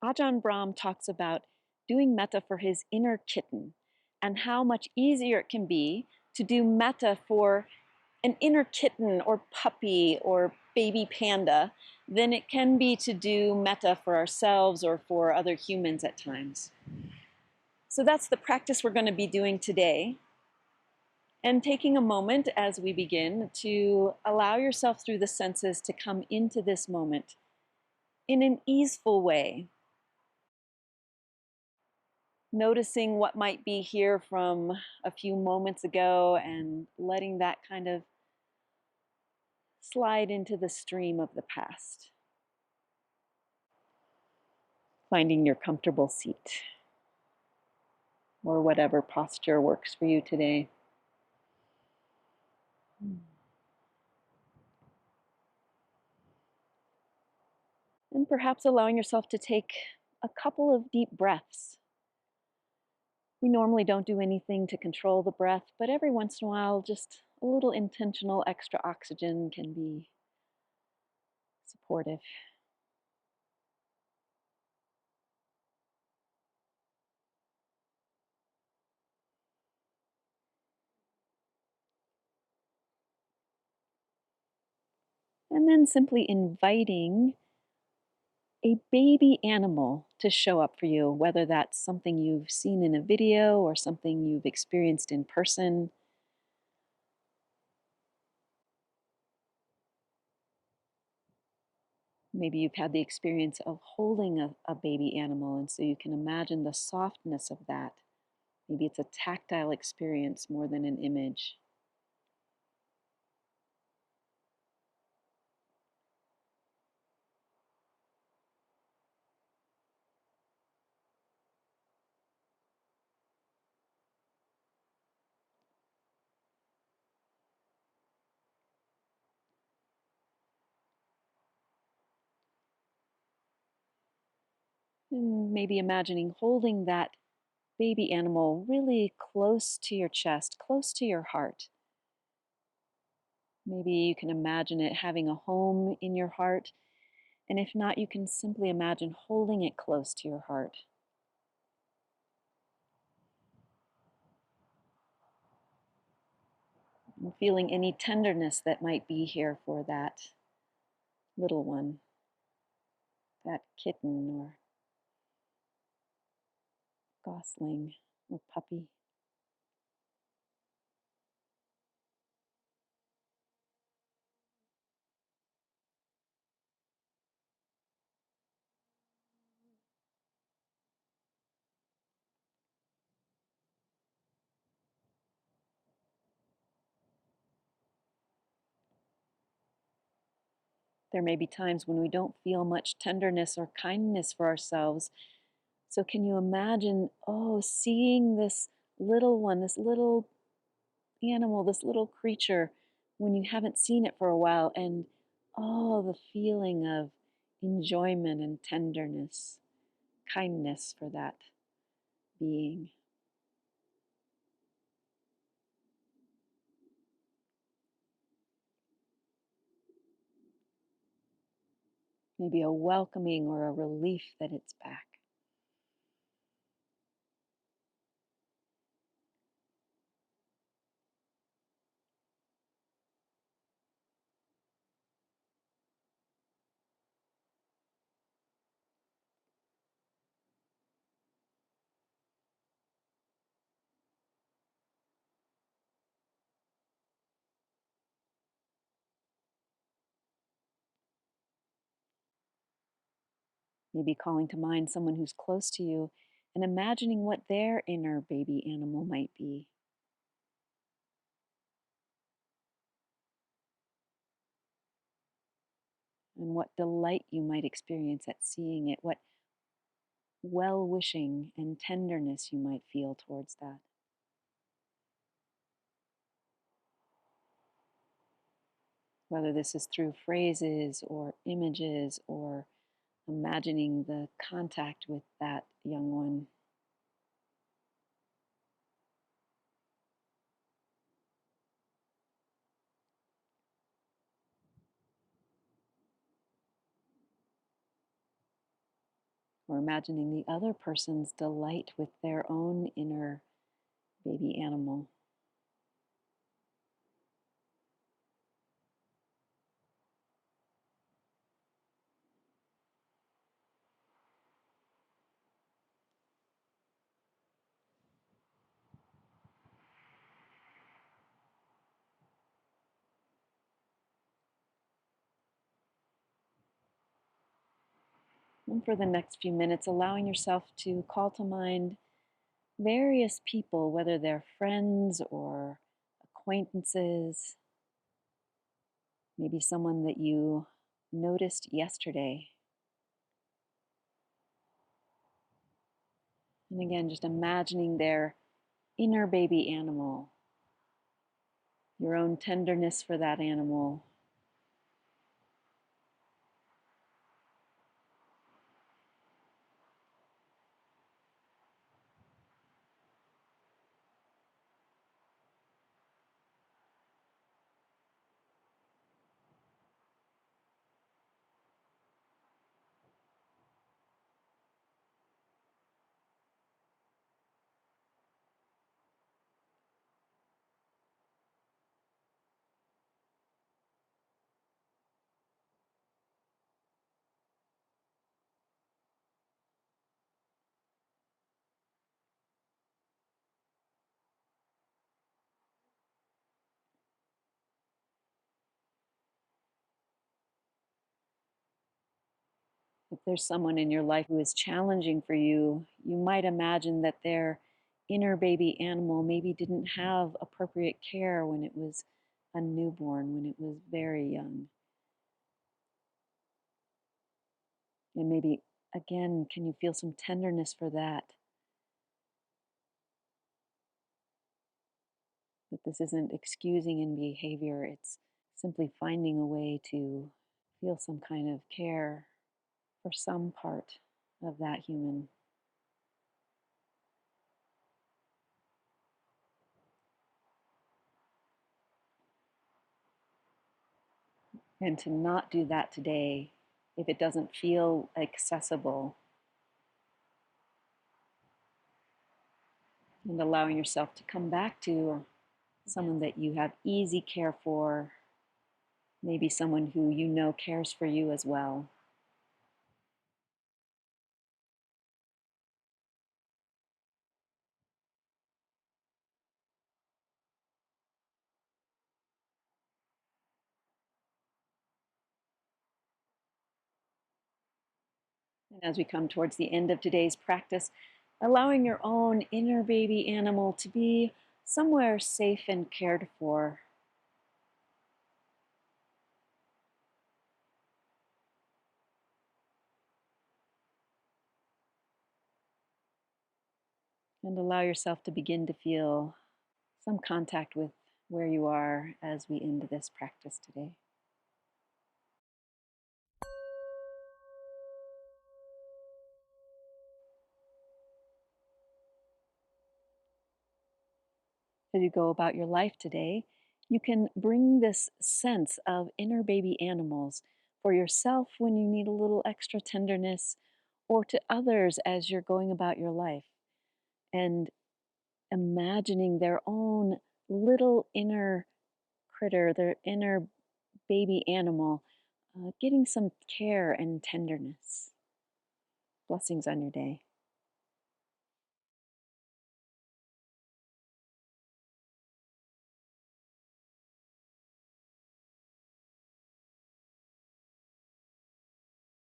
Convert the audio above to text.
Ajahn Brahm talks about doing metta for his inner kitten and how much easier it can be to do metta for an inner kitten or puppy or baby panda than it can be to do metta for ourselves or for other humans at times. So that's the practice we're going to be doing today. And taking a moment as we begin to allow yourself through the senses to come into this moment in an easeful way. Noticing what might be here from a few moments ago and letting that kind of slide into the stream of the past. Finding your comfortable seat or whatever posture works for you today. And perhaps allowing yourself to take a couple of deep breaths. We normally don't do anything to control the breath, but every once in a while, just a little intentional extra oxygen can be supportive. And then simply inviting a baby animal to show up for you, whether that's something you've seen in a video or something you've experienced in person. Maybe you've had the experience of holding a baby animal, and so you can imagine the softness of that. Maybe it's a tactile experience more than an image. And maybe imagining holding that baby animal really close to your chest, close to your heart. Maybe you can imagine it having a home in your heart. And if not, you can simply imagine holding it close to your heart. And feeling any tenderness that might be here for that little one, that kitten or gosling or puppy. There may be times when we don't feel much tenderness or kindness for ourselves. So can you imagine, seeing this little one, this little animal, this little creature, when you haven't seen it for a while, and the feeling of enjoyment and tenderness, kindness for that being. Maybe a welcoming or a relief that it's back. Maybe calling to mind someone who's close to you and imagining what their inner baby animal might be. And what delight you might experience at seeing it, what well-wishing and tenderness you might feel towards that. Whether this is through phrases or images or imagining the contact with that young one. or imagining the other person's delight with their own inner baby animal. And for the next few minutes, allowing yourself to call to mind various people, whether they're friends or acquaintances, maybe someone that you noticed yesterday. And again, just imagining their inner baby animal, your own tenderness for that animal. If there's someone in your life who is challenging for you, you might imagine that their inner baby animal maybe didn't have appropriate care when it was a newborn, when it was very young. And maybe, again, can you feel some tenderness for that? That this isn't excusing in behavior, it's simply finding a way to feel some kind of care for some part of that human. And to not do that today if it doesn't feel accessible, and allowing yourself to come back to someone that you have easy care for, maybe someone who you know cares for you as well. And as we come towards the end of today's practice, allowing your own inner baby animal to be somewhere safe and cared for. And allow yourself to begin to feel some contact with where you are as we end this practice today. As you go about your life today, you can bring this sense of inner baby animals for yourself when you need a little extra tenderness, or to others as you're going about your life, and imagining their own little inner critter, their inner baby animal, getting some care and tenderness. Blessings on your day.